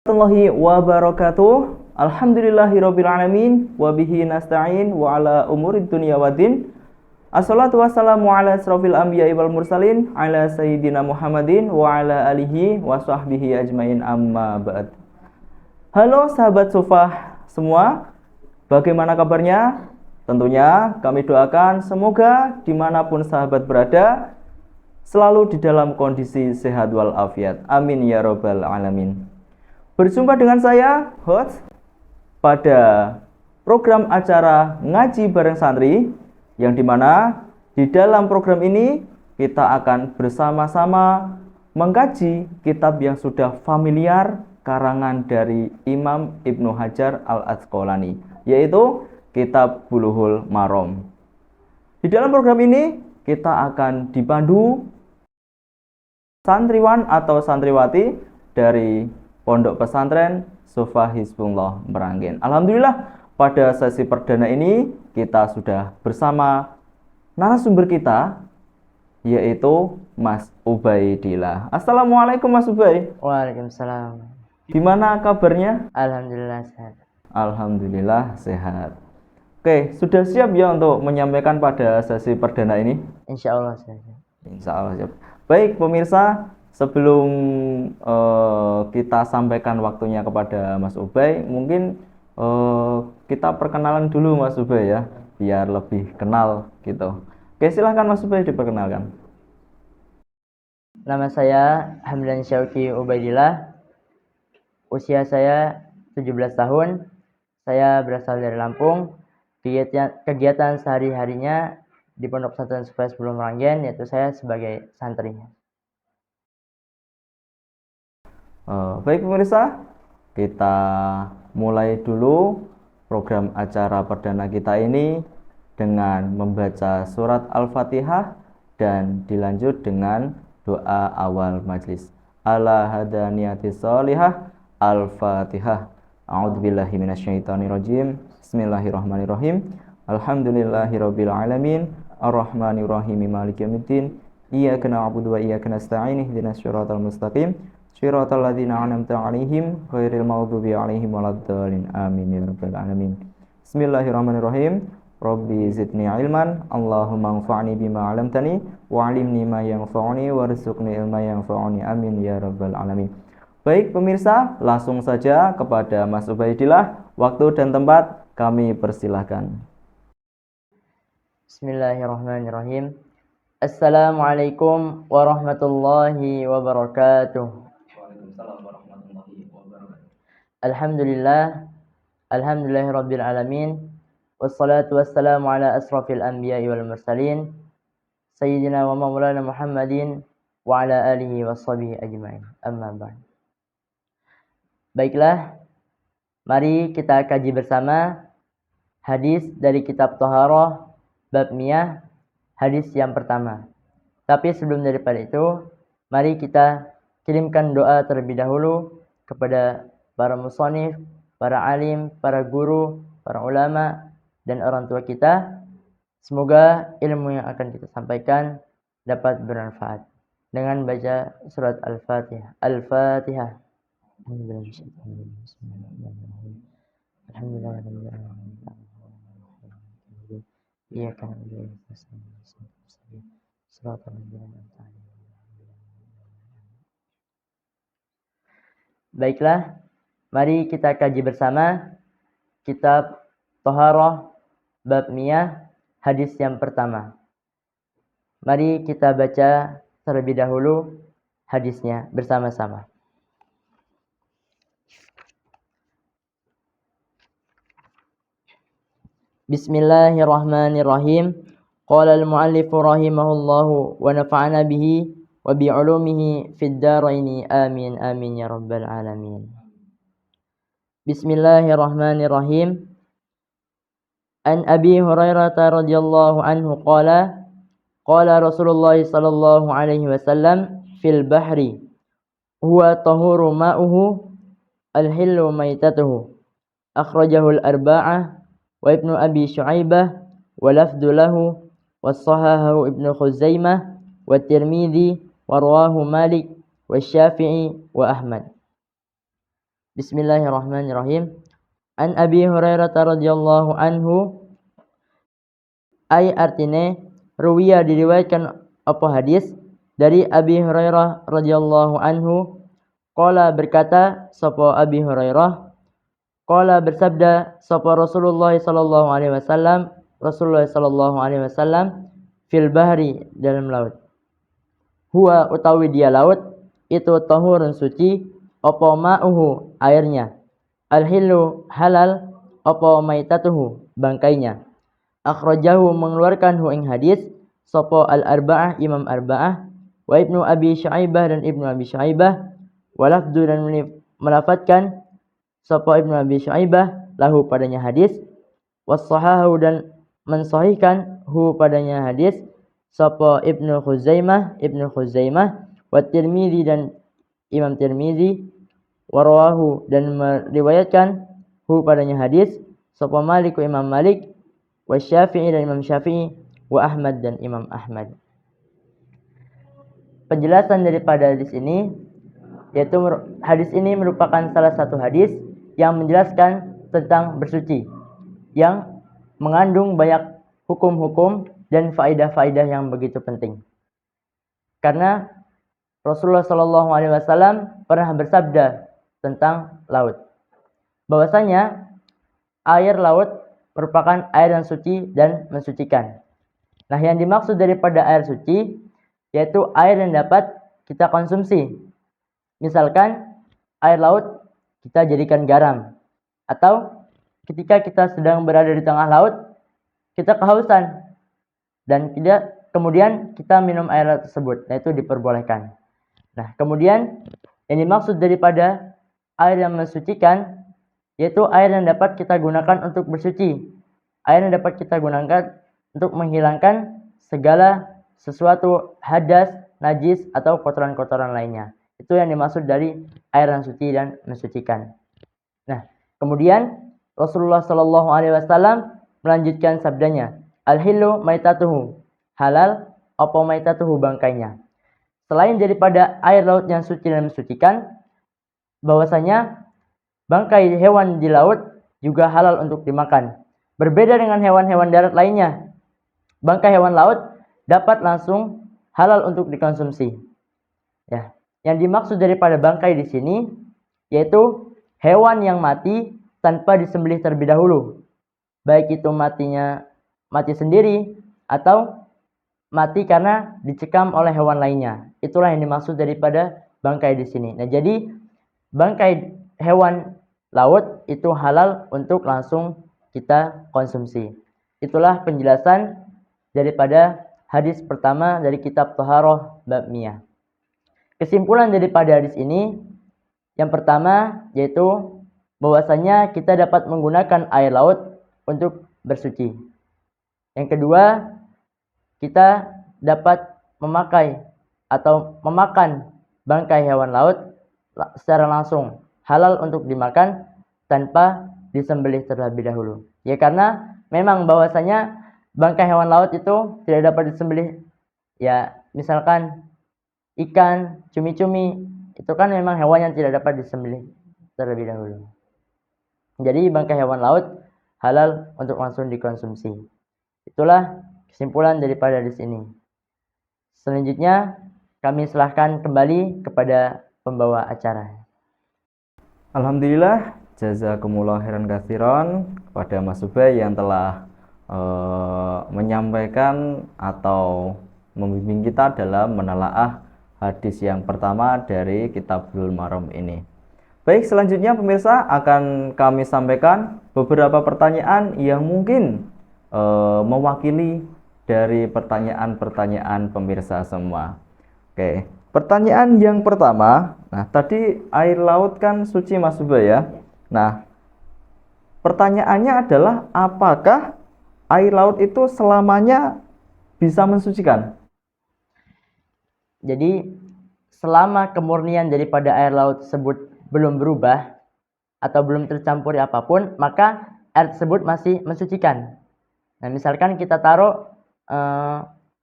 Warahmatullahi wabarakatuh. Alhamdulillahirabbil alamin wa bihi nasta'in wa ala umurid dunya waddin. Assalatu wassalamu ala asrofil anbiya'i wal mursalin ala sayyidina Muhammadin wa ala alihi wa sahbihi ajmain amma ba'd. Halo sahabat Sufah semua, bagaimana kabarnya? Tentunya kami doakan semoga dimanapun sahabat berada selalu di dalam kondisi sehat walafiat. Amin ya robbal alamin. Berjumpa dengan saya, host, pada program acara Ngaji Bareng Santri, yang dimana di dalam program ini kita akan bersama-sama mengkaji kitab yang sudah familiar karangan dari Imam Ibnu Hajar Al-Asqalani, yaitu kitab Bulughul Maram. Di dalam program ini kita akan dipandu santriwan atau santriwati dari Pondok Pesantren Sufah Hizbullah Meranggen. Alhamdulillah, pada sesi perdana ini kita sudah bersama narasumber kita, yaitu Mas Ubaidillah. Assalamualaikum Mas Ubay. Waalaikumsalam. Gimana kabarnya? Alhamdulillah sehat. Alhamdulillah sehat. Oke, sudah siap ya untuk menyampaikan pada sesi perdana ini? Insya Allah sehat. Insya Allah siap. Baik pemirsa, sebelum kita sampaikan waktunya kepada Mas Ubay, mungkin kita perkenalan dulu Mas Ubay ya, biar lebih kenal gitu. Oke, silahkan Mas Ubay diperkenalkan. Nama saya Hamdan Syauqi Ubaidillah. Usia saya 17 tahun. Saya berasal dari Lampung. Kegiatan sehari-harinya di Pondok Pesantren Sufah Hizbullah Meranggen, yaitu saya sebagai santrinya. Baik pemirsa, kita mulai dulu program acara perdana kita ini dengan membaca surat Al-Fatihah dan dilanjut dengan doa awal majlis. Ala hadaniyatis sholihah Al-Fatihah. A'udzubillahi minasyaitonirrajim. Bismillahirrahmanirrahim. Alhamdulillahirabbil alamin. Arrahmanirrahim. Maliki yaumiddin. Iyyaka na'budu wa iyyaka nasta'in. Ihdinas siratal mustaqim. Shiratal ladzina an'amta 'alaihim ghairil maghdubi 'alaihim waladdallin. Amin ya rabbal alamin. Bismillahirrahmanirrahim. Rabbi zidni ilman, Allahumma anfa'ni bima 'allamtani wa 'allimni ma yanfa'uni warzuqni ilma yanfa'uni. Amin ya rabbal alamin. Baik pemirsa, langsung saja kepada Mas Ubaidillah. Waktu dan tempat kami persilahkan. Bismillahirrahmanirrahim. Assalamualaikum warahmatullahi wabarakatuh. Alhamdulillahirabbil alamin. Wassalatu wassalamu ala asrafil anbiya'i wal mursalin sayyidina wa maulana Muhammadin wa ala alihi washabihi ajmain. Amma ba'd. Baiklah, mari kita kaji bersama hadis dari kitab Thaharah bab miyah, hadis yang pertama. Tapi sebelum daripada itu, mari kita kirimkan doa terlebih dahulu kepada para musonif, para alim, para guru, para ulama, dan orang tua kita. Semoga ilmu yang akan kita sampaikan dapat bermanfaat. Dengan baca surat Al-Fatihah. Al-Fatihah. Baiklah, mari kita kaji bersama kitab Thaharah bab miyah, hadis yang pertama. Mari kita baca terlebih dahulu hadisnya bersama-sama. Bismillahirrahmanirrahim. Qala al-mu'allif rahimahullahu wa nafa'ana bihi wa bi'ulumihi fid dharaini. Amin amin ya rabbal alamin. Bismillahirrahmanirrahim. An Abi Hurairah radhiyallahu anhu qala qala Rasulullah sallallahu alaihi wasallam fil bahri huwa tahuru ma'uhu al-hillu maitatuhu. Akhrajahu al-arba'ah wa Ibnu Abi Syu'aibah wa lafdhu lahu wa sahahahu Ibnu Khuzaimah wa Tirmidzi wa rawahu Malik wa Syafi'i wa Ahmad. Bismillahirrahmanirrahim. An Abi Hurairah radhiyallahu anhu, ai artine ruwiya diriwayatkan apa hadis dari Abi Hurairah radhiyallahu anhu, qala berkata sapa Abi Hurairah, qala bersabda sapa Rasulullah sallallahu alaihi wasallam, Rasulullah sallallahu alaihi wasallam, fil bahri dalam laut. Huwa utawi dia laut itu tahurun suci, apa ma'uhu airnya, al-hillu halal, apa maitatuhu bangkainya. Akhrajahu mengeluarkan hu ing hadis sapa al-arba'ah imam arba'ah, wa ibnu abi syaibah dan ibnu abi syaibah, walafdu dan melafatkan sapa ibnu abi syaibah lahu padanya hadis, was-sahahu dan mensahihkan hu padanya hadis sapa ibnu Khuzaimah, wa Tirmizi dan imam Tirmizi, warawahu dan meriwayatkan hu padanya hadis sapa Malik imam Malik, wa Syafi'i dan imam Syafi'i, wa Ahmad dan imam Ahmad. Penjelasan daripada hadis ini, yaitu hadis ini merupakan salah satu hadis yang menjelaskan tentang bersuci, yang mengandung banyak hukum-hukum dan faedah-faedah yang begitu penting. Karena Rasulullah Shallallahu Alaihi Wasallam pernah bersabda tentang laut, bahwasanya air laut merupakan air yang suci dan mensucikan. Nah, yang dimaksud daripada air suci yaitu air yang dapat kita konsumsi. Misalkan air laut kita jadikan garam, atau ketika kita sedang berada di tengah laut kita kehausan dan kemudian kita minum air laut tersebut, nah itu diperbolehkan. Nah, kemudian yang dimaksud daripada air yang mensucikan yaitu air yang dapat kita gunakan untuk bersuci, air yang dapat kita gunakan untuk menghilangkan segala sesuatu hadas, najis atau kotoran-kotoran lainnya. Itu yang dimaksud dari air yang suci dan mensucikan. Nah, kemudian Rasulullah Shallallahu Alaihi Wasallam melanjutkan sabdanya, al-hillu maitatuhu, halal apa maitatuhu bangkainya. Selain daripada air laut yang suci dan mensucikan, bahwasanya bangkai hewan di laut juga halal untuk dimakan. Berbeda dengan hewan-hewan darat lainnya, bangkai hewan laut dapat langsung halal untuk dikonsumsi. Ya, yang dimaksud daripada bangkai di sini yaitu hewan yang mati tanpa disembelih terlebih dahulu, baik itu matinya mati sendiri atau mati karena dicekam oleh hewan lainnya. Itulah yang dimaksud daripada bangkai di sini. Nah, jadi bangkai hewan laut itu halal untuk langsung kita konsumsi. Itulah penjelasan daripada hadis pertama dari kitab Thaharah bab miyah. Kesimpulan daripada hadis ini yang pertama yaitu bahwasanya kita dapat menggunakan air laut untuk bersuci. Yang kedua, kita dapat memakai atau memakan bangkai hewan laut secara langsung, halal untuk dimakan tanpa disembelih terlebih dahulu. Ya, karena memang bahwasanya bangkai hewan laut itu tidak dapat disembelih. Ya, misalkan ikan, cumi-cumi, itu kan memang hewan yang tidak dapat disembelih terlebih dahulu. Jadi bangkai hewan laut halal untuk langsung dikonsumsi. Itulah kesimpulan daripada hadis ini. Selanjutnya kami serahkan kembali kepada pembawa acara. Alhamdulillah, jazakumullah khairan katsiran kepada Mas Ubay yang telah menyampaikan atau membimbing kita dalam menelaah hadis yang pertama dari kitab Bulughul Maram ini. Baik, selanjutnya pemirsa akan kami sampaikan beberapa pertanyaan yang mungkin mewakili dari pertanyaan-pertanyaan pemirsa semua. Oke, pertanyaan yang pertama, nah tadi air laut kan suci Mas Ubay ya. Nah, pertanyaannya adalah apakah air laut itu selamanya bisa mensucikan? Jadi selama kemurnian daripada air laut tersebut belum berubah atau belum tercampuri apapun, maka air tersebut masih mensucikan. Nah, misalkan kita taruh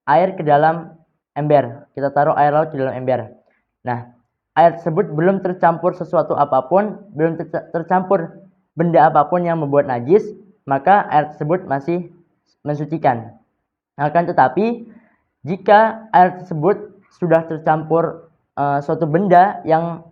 air ke dalam ember, kita taruh air laut ke dalam ember. Nah, air tersebut belum tercampur sesuatu apapun, belum tercampur benda apapun yang membuat najis, maka air tersebut masih mensucikan. Akan tetapi jika air tersebut sudah tercampur suatu benda yang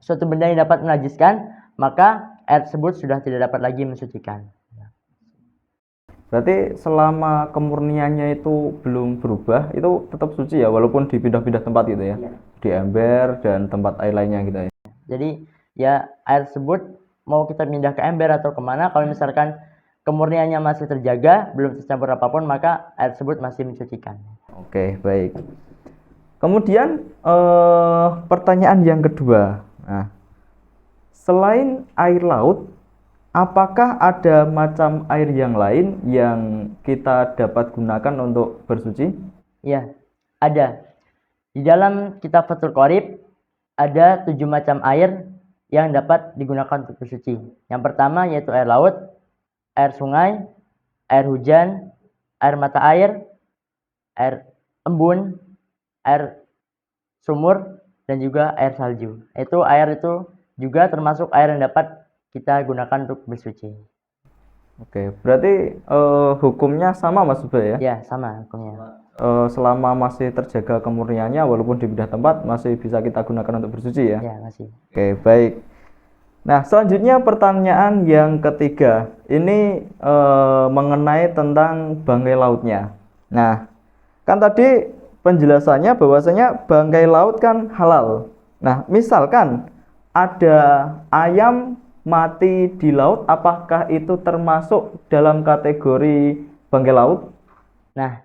suatu benda yang dapat menajiskan, maka air tersebut sudah tidak dapat lagi mensucikan. Berarti selama kemurniannya itu belum berubah, itu tetap suci ya, walaupun dipindah-pindah tempat gitu ya, di ember dan tempat air lainnya gitu ya. Jadi ya air tersebut mau kita pindah ke ember atau kemana, kalau misalkan kemurniannya masih terjaga, belum tercampur apapun, maka air tersebut masih mensucikan. Oke, baik. Kemudian pertanyaan yang kedua. Nah, selain air laut, apakah ada macam air yang lain yang kita dapat gunakan untuk bersuci? Ya, ada. Di dalam kitab Fathul Qorib ada 7 macam air yang dapat digunakan untuk bersuci. Yang pertama yaitu air laut, air sungai, air hujan, air mata air embun, air sumur, dan juga air salju. Air itu juga termasuk air yang dapat kita gunakan untuk bersuci. Oke, berarti hukumnya sama Mas Ubay ya? Ya, sama hukumnya. Selama masih terjaga kemurniannya, walaupun dipindah tempat, masih bisa kita gunakan untuk bersuci ya? Ya, masih. Oke, baik. Nah, selanjutnya pertanyaan yang ketiga. Ini mengenai tentang bangkai lautnya. Nah, kan tadi penjelasannya bahwasanya bangkai laut kan halal. Nah, misalkan ada ayam mati di laut, apakah itu termasuk dalam kategori bangkai laut? Nah,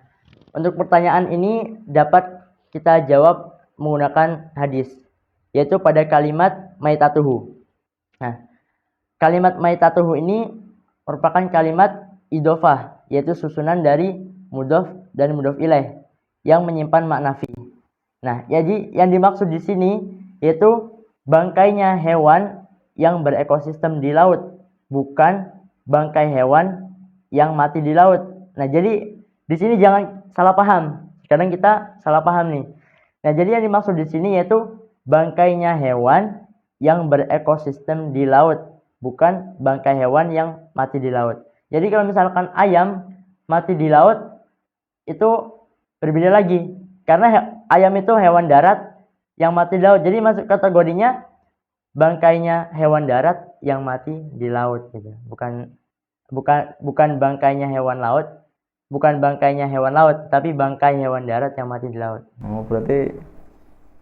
untuk pertanyaan ini dapat kita jawab menggunakan hadis, yaitu pada kalimat maitatuhu. Nah, kalimat maitatuhu ini merupakan kalimat idofah, yaitu susunan dari mudhof dan mudhof ilaih yang menyimpan makna fi. Nah, jadi yang dimaksud di sini yaitu bangkainya hewan yang berekosistem di laut, bukan bangkai hewan yang mati di laut. Nah, jadi di sini jangan salah paham. Kadang kita salah paham nih. Nah, jadi yang dimaksud di sini yaitu bangkainya hewan yang berekosistem di laut, bukan bangkai hewan yang mati di laut. Jadi kalau misalkan ayam mati di laut, itu berbeda lagi. Karena ayam itu hewan darat yang mati di laut. Jadi masuk kategorinya bangkainya hewan darat yang mati di laut gitu. Bukan bangkainya hewan laut, tapi bangkai hewan darat yang mati di laut. Oh, berarti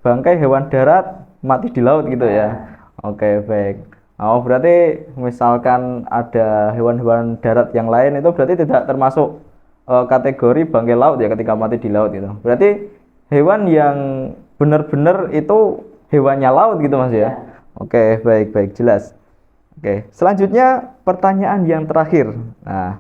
bangkai hewan darat mati di laut gitu ya. Oke, baik. Oh, berarti misalkan ada hewan-hewan darat yang lain itu berarti tidak termasuk kategori bangkai laut ya ketika mati di laut gitu. Berarti hewan yang benar-benar itu hewannya laut gitu Mas ya. Oke, baik, jelas. Oke, selanjutnya pertanyaan yang terakhir. Nah,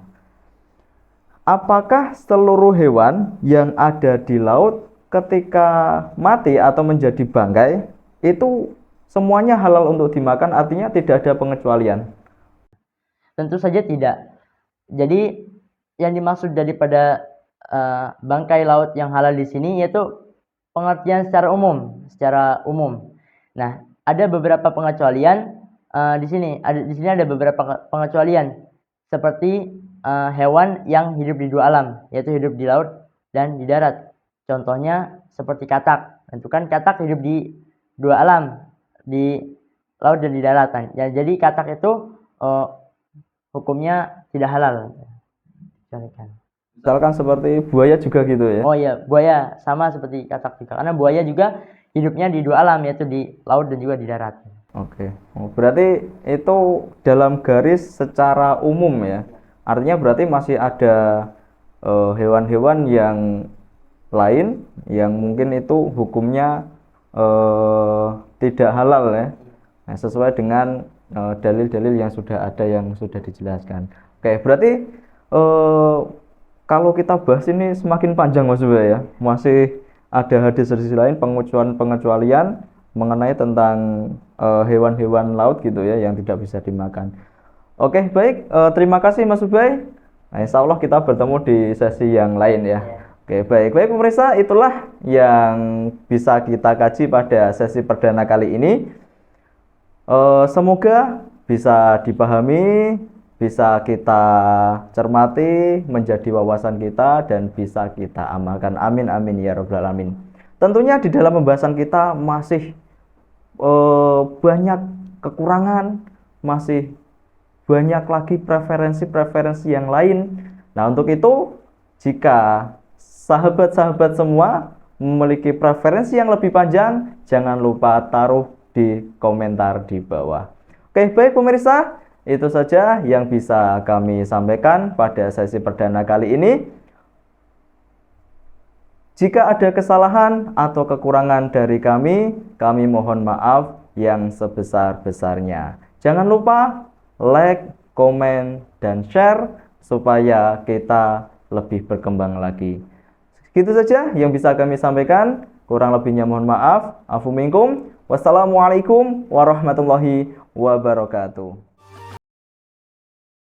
apakah seluruh hewan yang ada di laut ketika mati atau menjadi bangkai itu semuanya halal untuk dimakan, artinya tidak ada pengecualian? Tentu saja tidak. Jadi yang dimaksud daripada bangkai laut yang halal di sini yaitu pengertian secara umum. Nah, ada beberapa pengecualian di sini ada beberapa pengecualian seperti hewan yang hidup di 2 alam, yaitu hidup di laut dan di darat. Contohnya seperti katak. Itu kan katak hidup di 2 alam, di laut dan di daratan. Ya, jadi katak itu hukumnya tidak halal. Misalkan seperti buaya juga gitu ya? Oh iya, buaya sama seperti katak juga. Karena buaya juga hidupnya di 2 alam, yaitu di laut dan juga di darat. Oke. Oh, berarti itu dalam garis secara umum ya. Artinya berarti masih ada hewan-hewan yang lain yang mungkin itu hukumnya tidak halal ya. Nah, sesuai dengan dalil-dalil yang sudah ada, yang sudah dijelaskan. Oke, berarti kalau kita bahas ini semakin panjang Mas Ubay ya. Masih ada hadis-hadis lain pengecualian mengenai tentang hewan-hewan laut gitu ya yang tidak bisa dimakan. Oke, baik. Terima kasih Mas Ubay. Nah, insya Allah kita bertemu di sesi yang lain ya. Oke, baik pemirsa, itulah yang bisa kita kaji pada sesi perdana kali ini. Semoga bisa dipahami, bisa kita cermati, menjadi wawasan kita, dan bisa kita amalkan. Amin, amin, ya rabbal alamin. Tentunya di dalam pembahasan kita masih banyak kekurangan, masih banyak lagi preferensi-preferensi yang lain. Nah, untuk itu, jika sahabat-sahabat semua memiliki preferensi yang lebih panjang, jangan lupa taruh di komentar di bawah. Oke, baik pemirsa, itu saja yang bisa kami sampaikan pada sesi perdana kali ini. Jika ada kesalahan atau kekurangan dari kami mohon maaf yang sebesar-besarnya. Jangan lupa like, komen, dan share supaya kita lebih berkembang lagi. Gitu saja yang bisa kami sampaikan. Kurang lebihnya mohon maaf. Afu minkum. Wassalamualaikum warahmatullahi wabarakatuh.